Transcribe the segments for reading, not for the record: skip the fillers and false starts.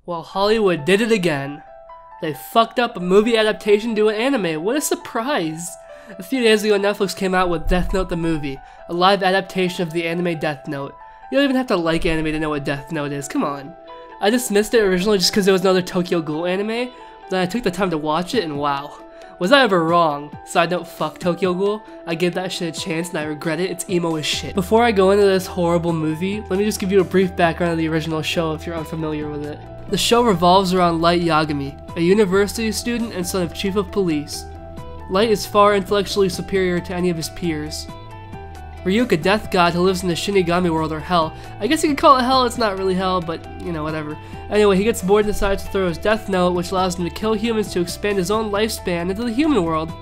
Well, Hollywood did it again. They fucked up a movie adaptation to an anime. What a surprise! A few days ago, Netflix came out with Death Note the movie, a live adaptation of the anime Death Note. You don't even have to like anime to know what Death Note is, come on. I dismissed it originally just because it was another Tokyo Ghoul anime, then I took the time to watch it and wow. Was I ever wrong? Side note, fuck Tokyo Ghoul. I gave that shit a chance and I regret it, it's emo as shit. Before I go into this horrible movie, let me just give you a brief background of the original show if you're unfamiliar with it. The show revolves around Light Yagami, a university student and son of Chief of Police. Light is far intellectually superior to any of his peers. Ryuk, a death god who lives in the Shinigami world or hell. I guess you could call it hell, it's not really hell, but you know, whatever. Anyway, he gets bored and decides to throw his death note, which allows him to kill humans to expand his own lifespan into the human world.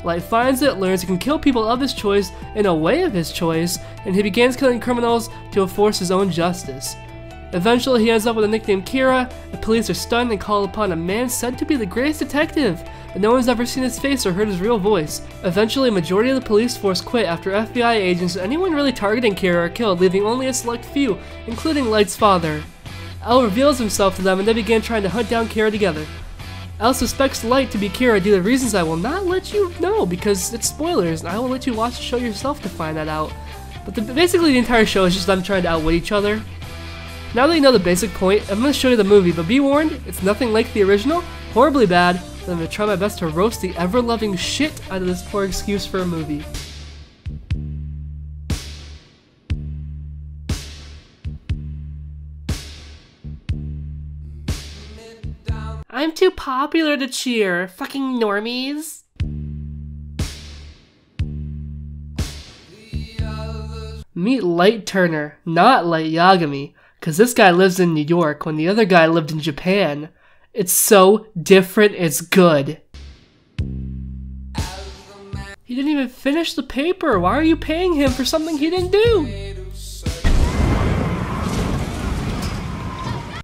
Light finds it, learns he can kill people of his choice in a way of his choice, and he begins killing criminals to enforce his own justice. Eventually, he ends up with the nickname Kira. The police are stunned and call upon a man said to be the greatest detective, but no one's ever seen his face or heard his real voice. Eventually, a majority of the police force quit after FBI agents and anyone really targeting Kira are killed, leaving only a select few, including Light's father. L reveals himself to them and they begin trying to hunt down Kira together. L suspects Light to be Kira due to reasons I will not let you know because it's spoilers and I will let you watch the show yourself to find that out. But basically the entire show is just them trying to outwit each other. Now that you know the basic point, I'm going to show you the movie, but be warned, it's nothing like the original, horribly bad, but I'm going to try my best to roast the ever-loving shit out of this poor excuse for a movie. I'm too popular to cheer, fucking normies. Meet Light Turner, not Light Yagami. Cause this guy lives in New York when the other guy lived in Japan. It's so different, it's good. He didn't even finish the paper. Why are you paying him for something he didn't do?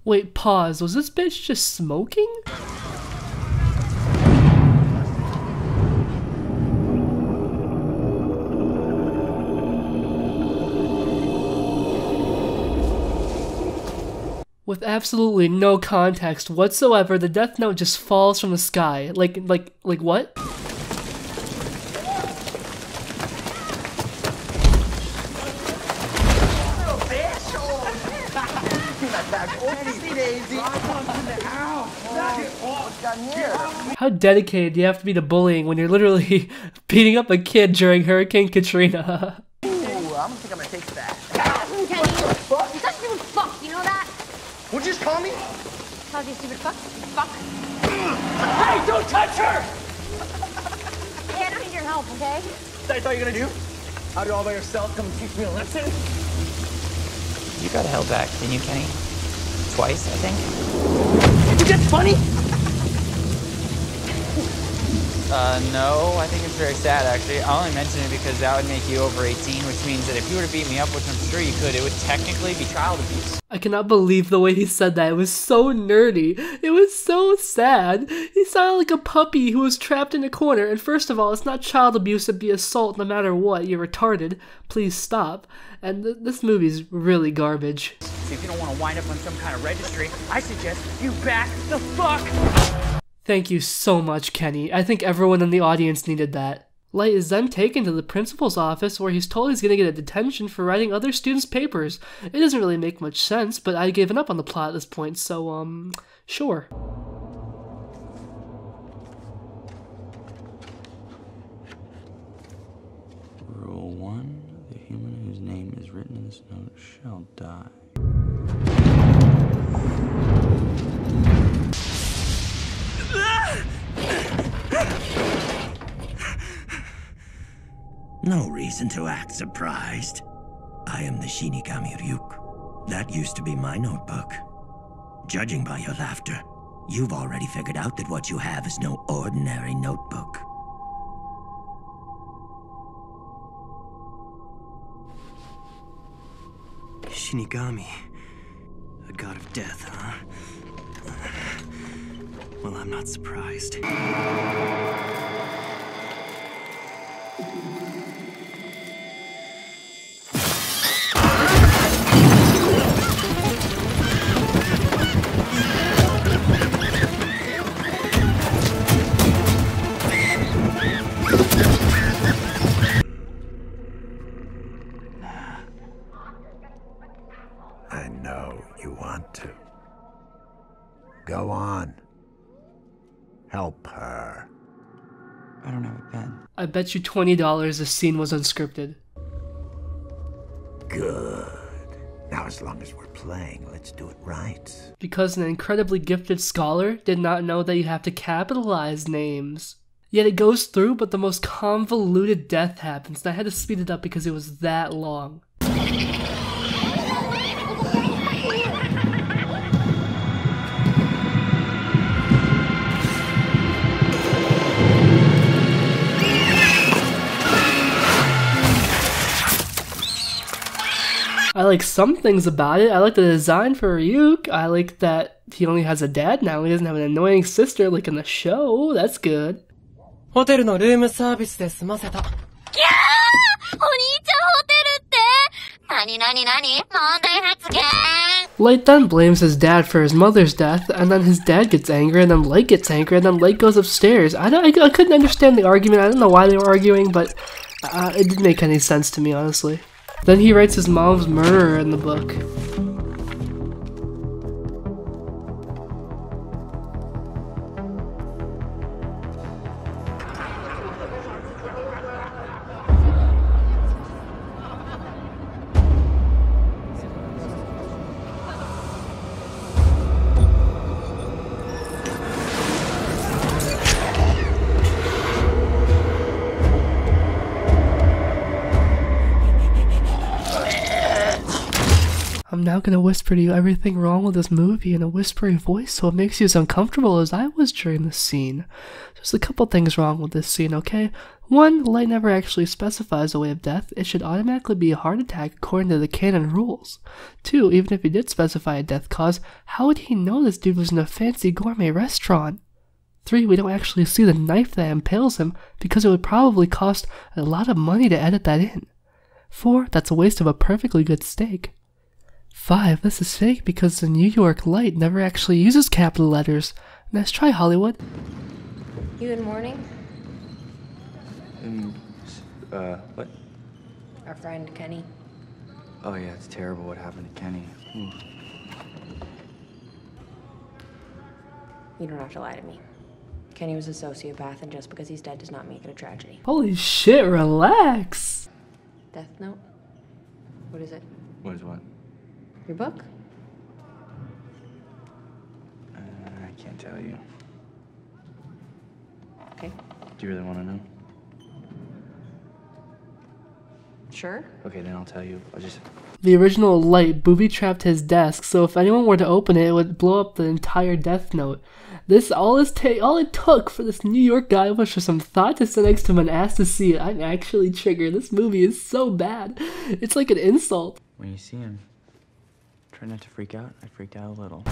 Wait, pause. Was this bitch just smoking? With absolutely no context whatsoever, the death note just falls from the sky. Like what? How dedicated do you have to be to bullying when you're literally beating up a kid during Hurricane Katrina? Ooh, I don't think I'm gonna take that. Kenny, you such a stupid fuck, you know that? What'd you just call me? Called you stupid fuck? Fuck. Hey, don't touch her! Hey, I don't need your help, okay? I thought you were gonna do? Out all by yourself, come and teach me a lesson? You got held back, didn't you, Kenny? Twice, I think? Did you get funny? No, I think it's very sad, actually. I only mention it because that would make you over 18, which means that if you were to beat me up, which I'm sure you could, it would technically be child abuse. I cannot believe the way he said that. It was so nerdy. It was so sad. He sounded like a puppy who was trapped in a corner. And first of all, it's not child abuse, it'd be assault no matter what. You're retarded. Please stop. And this movie's really garbage. See, if you don't want to wind up on some kind of registry, I suggest you back the fuck. Thank you so much, Kenny. I think everyone in the audience needed that. Light is then taken to the principal's office where he's told he's gonna get a detention for writing other students' papers. It doesn't really make much sense, but I'd given up on the plot at this point, so, sure. Rule 1, the human whose name is written in this note shall die. No reason to act surprised. I am the Shinigami Ryuk. That used to be my notebook. Judging by your laughter, you've already figured out that what you have is no ordinary notebook. Shinigami. A god of death, huh? Well, I'm not surprised. Go on. Help her. I don't have a pen. I bet you $20 this scene was unscripted. Good. Now, as long as we're playing, let's do it right. Because an incredibly gifted scholar did not know that you have to capitalize names. Yet it goes through, but the most convoluted death happens, and I had to speed it up because it was that long. I like some things about it. I like the design for Ryuk. I like that he only has a dad now. He doesn't have an annoying sister like in the show. That's good. ホテルのルームサービスで済ませた。キャー！お兄ちゃんホテルって？何問題発言 Light then blames his dad for his mother's death, and then his dad gets angry, and then Light gets angry, and then Light goes upstairs. I couldn't understand the argument. I don't know why they were arguing, but it didn't make any sense to me, honestly. Then he writes his mom's murderer in the book. I'm now gonna whisper to you everything wrong with this movie in a whispery voice so it makes you as uncomfortable as I was during this scene. There's a couple things wrong with this scene, okay? One, Light never actually specifies a way of death. It should automatically be a heart attack according to the canon rules. Two, even if he did specify a death cause, how would he know this dude was in a fancy gourmet restaurant? Three, we don't actually see the knife that impales him because it would probably cost a lot of money to edit that in. Four, that's a waste of a perfectly good steak. 5. This is fake because the New York Light never actually uses capital letters. Nice try, Hollywood. You in mourning? What? Our friend Kenny. Oh yeah, it's terrible what happened to Kenny. You don't have to lie to me. Kenny was a sociopath, and just because he's dead does not make it a tragedy. Holy shit, relax. Death Note? What is it? What is what? Your book? I can't tell you. Okay. Do you really want to know? Sure. Okay, then I'll tell you. The original Light booby-trapped his desk, so if anyone were to open it, it would blow up the entire Death Note. All it took for this New York guy was for some thought to sit next to him and ask to see it. I'm actually triggered. This movie is so bad. It's like an insult. When you see him, try not to freak out. I freaked out a little.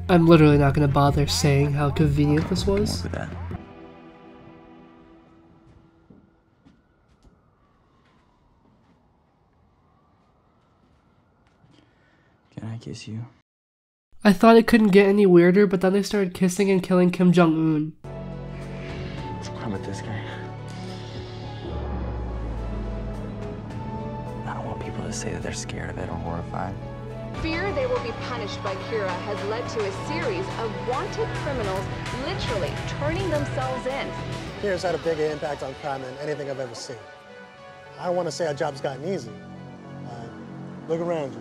I'm literally not gonna bother saying how convenient this was. Look at that. Can I kiss you? I thought it couldn't get any weirder, but then they started kissing and killing Kim Jong-un. How about this guy? I don't want people to say that they're scared of it or horrified. Fear they will be punished by Kira has led to a series of wanted criminals literally turning themselves in. Kira's had a bigger impact on crime than anything I've ever seen. I don't want to say our job's gotten easy. Look around you.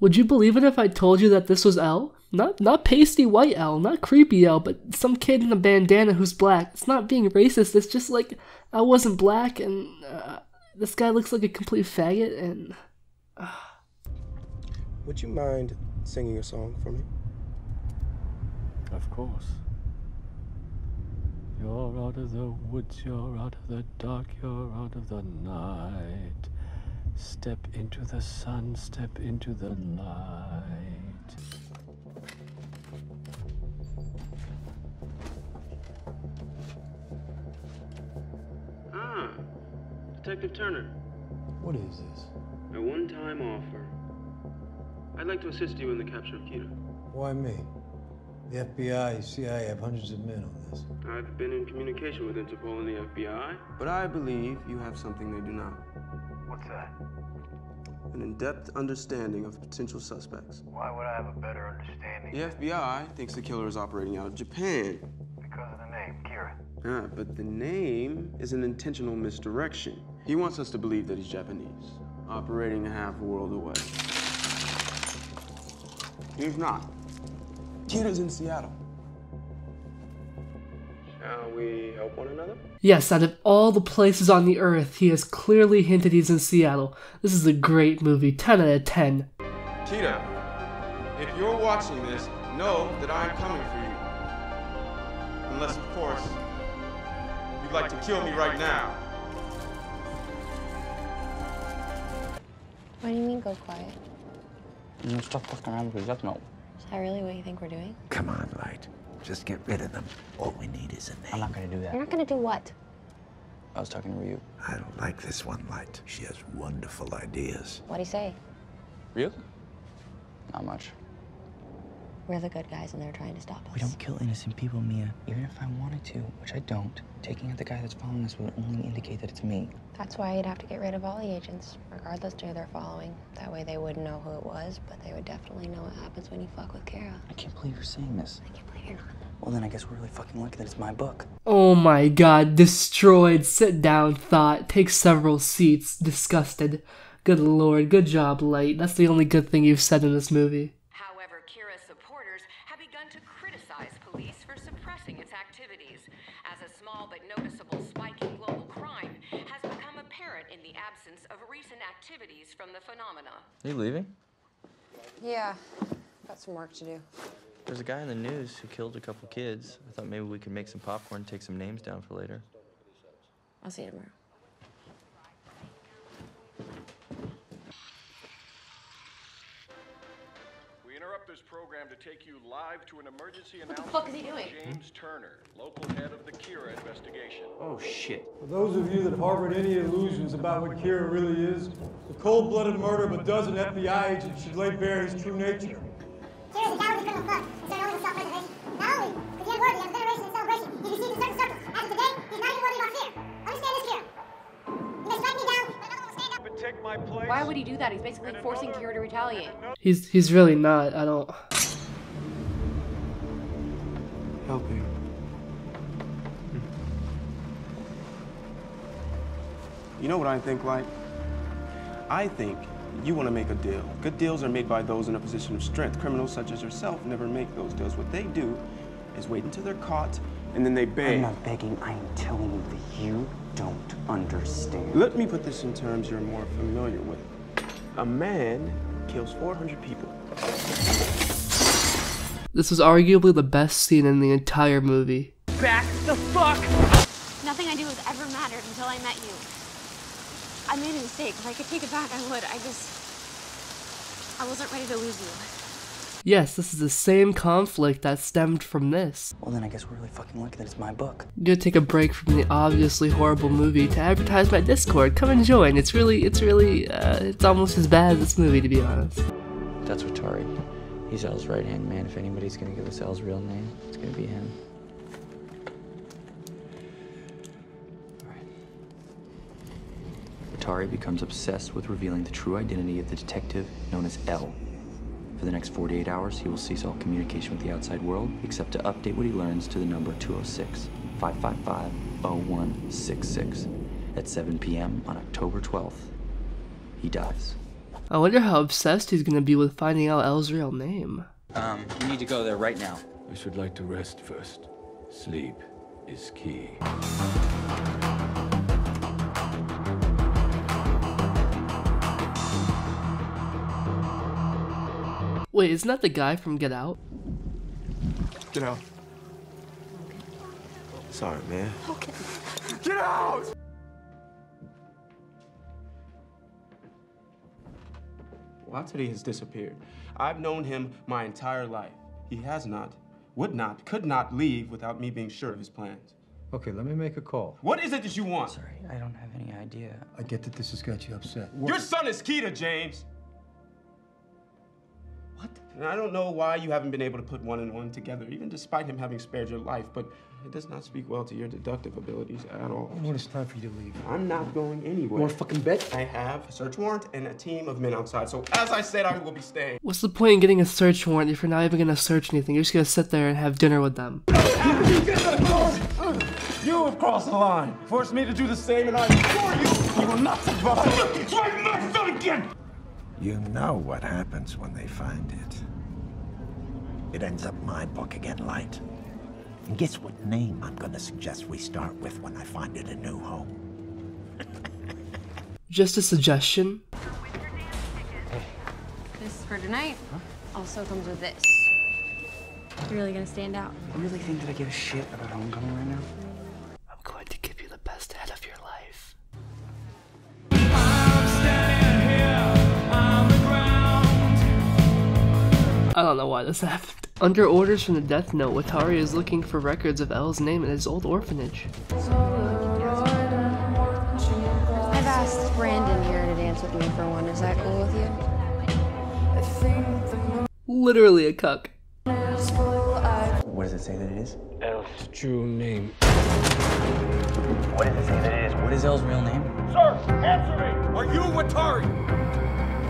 Would you believe it if I told you that this was L? Not pasty white L, not creepy L, but some kid in a bandana who's black. It's not being racist, it's just like, I wasn't black and this guy looks like a complete faggot and... Would you mind singing a song for me? Of course. You're out of the woods, you're out of the dark, you're out of the night. Step into the sun, step into the light. Ah, Detective Turner. What is this? A one-time offer. I'd like to assist you in the capture of Kira. Why me? The FBI, CIA have hundreds of men on this. I've been in communication with Interpol and the FBI, but I believe you have something they do not. What's that? An in-depth understanding of potential suspects. Why would I have a better understanding? The FBI thinks the killer is operating out of Japan. Because of the name, Kira. Ah, but the name is an intentional misdirection. He wants us to believe that he's Japanese, operating a half a world away. He's not. Kira's in Seattle. Shall we help one another? Yes, out of all the places on the earth, he has clearly hinted he's in Seattle. This is a great movie, 10 out of 10. Kita, if you're watching this, know that I am coming for you. Unless, of course, you'd like to kill me right now. What do you mean, go quiet? Stop fucking around with Death Note. Is that really what you think we're doing? Come on, Light. Just get rid of them. All we need is a name. I'm not gonna do that. You're not gonna do what? I was talking to Ryu. I don't like this one, Light. She has wonderful ideas. What'd he say? Ryu? Not much. We're the good guys and they're trying to stop us. We don't kill innocent people, Mia. Even if I wanted to, which I don't, taking out the guy that's following us would only indicate that it's me. That's why you'd have to get rid of all the agents, regardless to who they're following. That way they wouldn't know who it was, but they would definitely know what happens when you fuck with Kira. I can't believe you're saying this. I can't believe you're not. Well, then I guess we're really fucking lucky that it's my book. Oh my god, destroyed, sit down, thought, take several seats, disgusted. Good lord, good job, Light. That's the only good thing you've said in this movie. However, Kira's supporters have begun to criticize police for suppressing its activities, as a small but noticeable spike in global crime has become apparent in the absence of recent activities from the phenomena. Are you leaving? Yeah, got some work to do. There's a guy in the news who killed a couple kids. I thought maybe we could make some popcorn, take some names down for later. I'll see you tomorrow. We interrupt this program to take you live to an emergency What the announcement fuck is he doing? from James Turner, local head of the Kira investigation. Oh, shit. For those of you that harbored any illusions about what Kira really is, the cold-blooded murder of a dozen FBI agents should lay bare his true nature. Kira's a cowardly criminal thug who's done only self-preservation. Not only is he unworthy of veneration and celebration, he's received in certain circles. As of today, he's not even worthy of our fear. Understand this, Kira. You may strike me down, but another one will stand up. But take my place. Why would he do that? He's basically forcing Kira to retaliate. He's really not, I don't... Helping. You know what I think, like? I think you want to make a deal. Good deals are made by those in a position of strength. Criminals such as yourself never make those deals. What they do is wait until they're caught, and then they beg. I'm not begging, I am telling you that you don't understand. Let me put this in terms you're more familiar with. A man kills 400 people. This was arguably the best scene in the entire movie. Back the fuck! Nothing I do has ever mattered until I met you. I made a mistake. If I could take it back, I would. I wasn't ready to lose you. Yes, this is the same conflict that stemmed from this. Well, then I guess we're really fucking lucky that it's my book. I'm gonna take a break from the obviously horrible movie to advertise my Discord. Come and join. It's almost as bad as this movie, to be honest. That's Watari. He's El's right-hand man. If anybody's gonna give us El's real name, it's gonna be him. Watari becomes obsessed with revealing the true identity of the detective known as El. For the next 48 hours, he will cease all communication with the outside world, except to update what he learns to the number 206-555-0166 at 7 p.m. on October 12th. He dies. I wonder how obsessed he's gonna be with finding out El's real name. You need to go there right now. We should like to rest first. Sleep is key. Wait, isn't that the guy from Get Out? Get out. Sorry, man. Okay. Get out! Watari has disappeared. I've known him my entire life. He has not, would not, could not leave without me being sure of his plans. Okay, let me make a call. What is it that you want? Sorry, I don't have any idea. I get that this has got you upset. Your son is Kita, James! What? And I don't know why you haven't been able to put one and one together, even despite him having spared your life, but it does not speak well to your deductive abilities at all. When it's time for you to leave. I'm not going anywhere. You want a fucking bet? I have a search warrant and a team of men outside, so as I said, I will be staying. What's the point in getting a search warrant if you're not even gonna search anything? You're just gonna sit there and have dinner with them. You have crossed the line. Forced me to do the same, and I assure you, you will not survive. Try my son again! You know what happens when they find it. It ends up my book again, Light. And guess what name I'm gonna suggest we start with when I find it a new home? Just a suggestion. This is for tonight. Also comes with this. You're really gonna stand out. You really think that I give a shit about homecoming right now? I'm going to give you the best head of your life. I don't know why this happened. Under orders from the Death Note, Watari is looking for records of L's name in his old orphanage. I've asked Brandon here to dance with me for one. Is that cool with you? Literally a cuck. What does it say that it is? L's true name. What does it say that it is? What is L's real name? Sir, answer me! Are you Watari?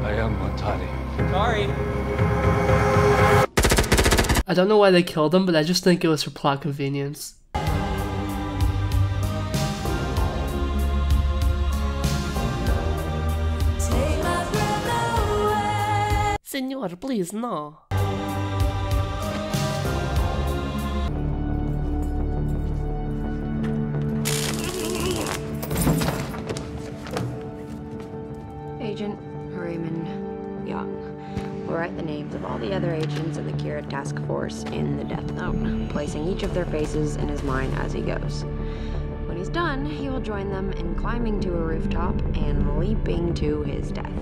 I am Watari. Sorry. I don't know why they killed him, but I just think it was for plot convenience. Senor, please, no. Agent Raymond Young will write the names of all the other agents of the Kira Task Force in the Death Note, placing each of their faces in his mind as he goes. When he's done, he will join them in climbing to a rooftop and leaping to his death.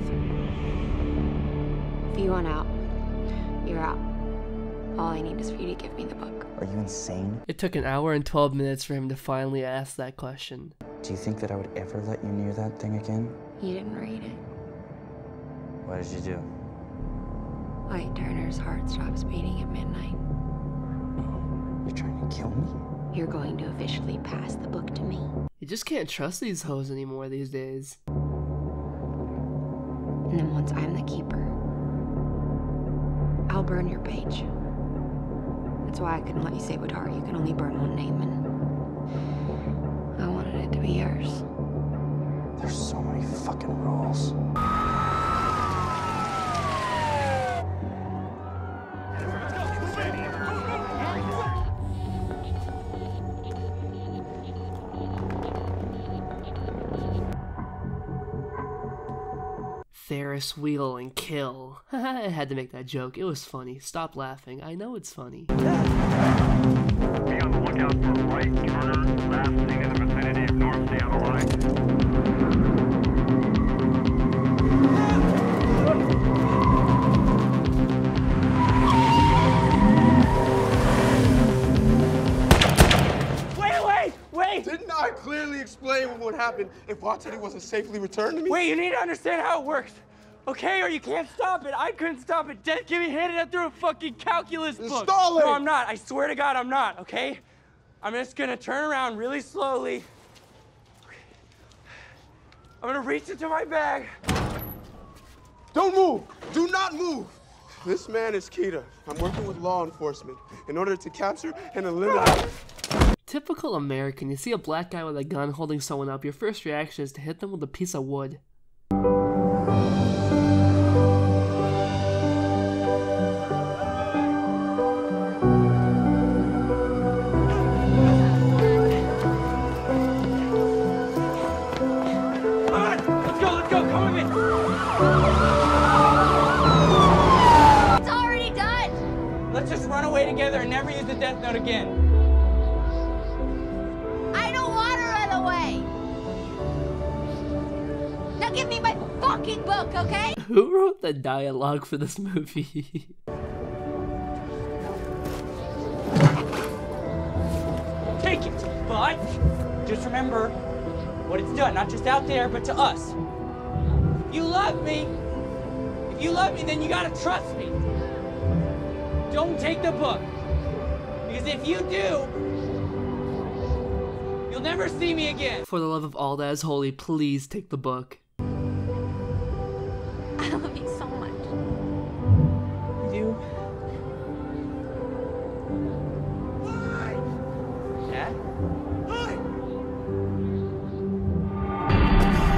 If you want out, you're out. All I need is for you to give me the book. Are you insane? It took an hour and 12 minutes for him to finally ask that question. Do you think that I would ever let you near that thing again? You didn't read it. What did you do? Light Turner's heart stops beating at midnight. You're trying to kill me? You're going to officially pass the book to me. You just can't trust these hoes anymore these days. And then once I'm the keeper, I'll burn your page. That's why I couldn't let you say Watari. You can only burn one name, and I wanted it to be yours. There's so many fucking rules. Ferris wheel and kill. I had to make that joke. It was funny. Stop laughing. I know it's funny. Be on the lookout for Wright Turner, last seen in the vicinity of North Seattle Line. Wait! Didn't I clearly explain what would happen if Watari wasn't safely returned to me? Wait, you need to understand how it works, okay? Or you can't stop it. I couldn't stop it. Death gave me handed it through a fucking calculus book. Stalling! No, I'm not. I swear to God, I'm not, okay? I'm just gonna turn around really slowly. I'm gonna reach into my bag. Don't move! Do not move! This man is Kita. I'm working with law enforcement in order to capture and eliminate... Typical American. You see a black guy with a gun holding someone up, your first reaction is to hit them with a piece of wood. Together and never use the Death Note again. I don't want to run away. Now give me my fucking book, okay? Who wrote the dialogue for this movie? Take it, but just remember what it's done, not just out there, but to us. You love me. If you love me, then you gotta trust me. Don't take the book. Because if you do, you'll never see me again. For the love of all that is holy, please take the book. I love you so much. You do? Dad?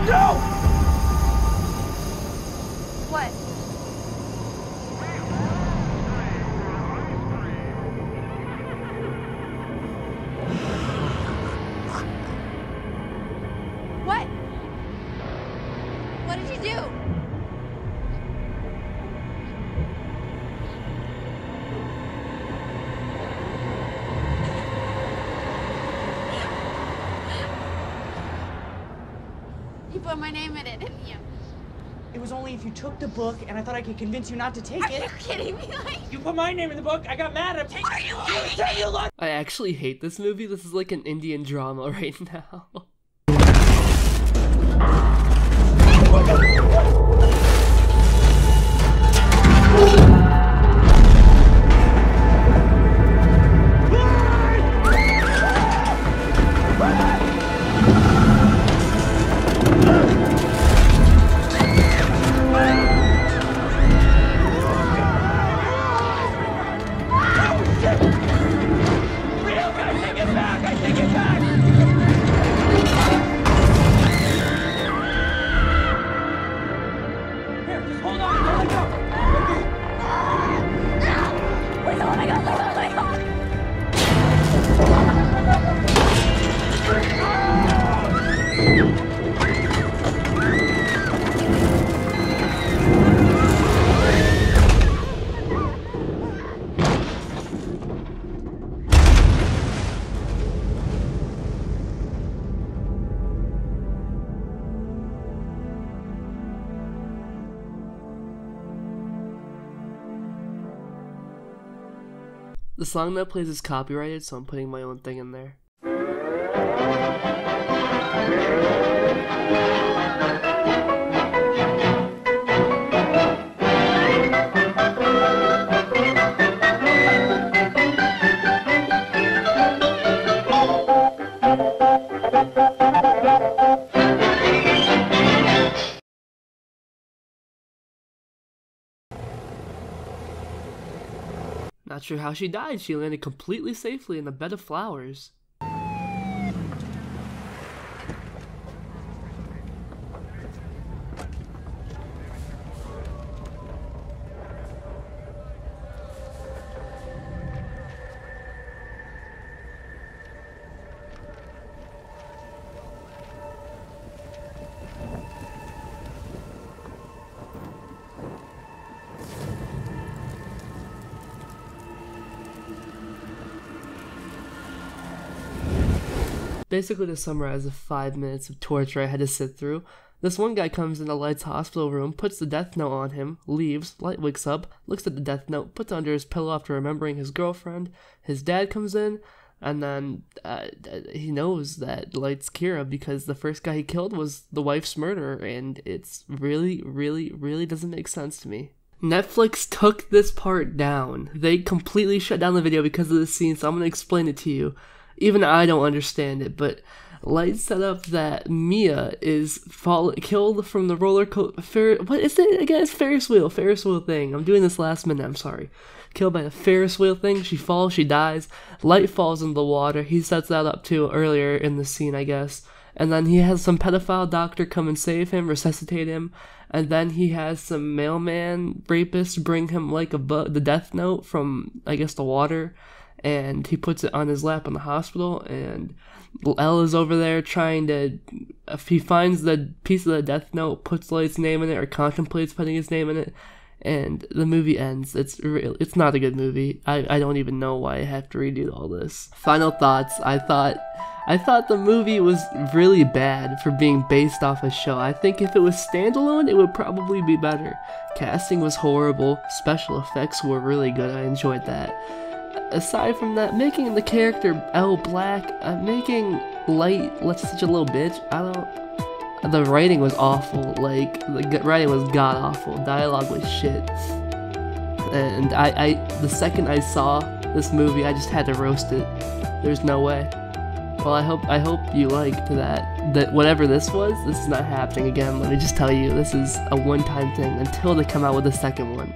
No! What? What? What did you do? You put my name in it, didn't you? It was only if you took the book, and I thought I could convince you not to take it. Are you kidding me? You put my name in the book, I got mad, I'm taking it. I actually hate this movie. This is like an Indian drama right now. The song that plays is copyrighted, so I'm putting my own thing in there. Not sure how she died. She landed completely safely in a bed of flowers. Basically, to summarize the 5 minutes of torture I had to sit through, this one guy comes into Light's hospital room, puts the death note on him, leaves, Light wakes up, looks at the death note, puts it under his pillow after remembering his girlfriend, his dad comes in, and then he knows that Light's Kira because the first guy he killed was the wife's murderer, and it's really doesn't make sense to me. Netflix took this part down. They completely shut down the video because of this scene, so I'm going to explain it to you. Even I don't understand it, but Light set up that Mia is killed from the roller coaster. What is it again? It's Ferris wheel thing. I'm doing this last minute. I'm sorry. Killed by the Ferris wheel thing. She falls. She dies. Light falls into the water. He sets that up too earlier in the scene, I guess. And then he has some pedophile doctor come and save him, resuscitate him, and then he has some mailman rapist bring him like the death note from, I guess, the water. And he puts it on his lap in the hospital, and Elle is over there trying to, if he finds the piece of the death note, puts Light's name in it, or contemplates putting his name in it, and the movie ends. It's not a good movie. I don't even know why I have to redo all this. Final thoughts. I thought the movie was really bad for being based off a show. I think if it was standalone, it would probably be better. Casting was horrible. Special effects were really good. I enjoyed that. Aside from that, making the character Elle black, making Light such a little bitch, the writing was awful. Like, the writing was god awful. Dialogue was shit. and the second I saw this movie, I just had to roast it. There's no way. Well, I hope you liked that whatever this is not happening again. Let me just tell you, this is a one-time thing until they come out with the second one.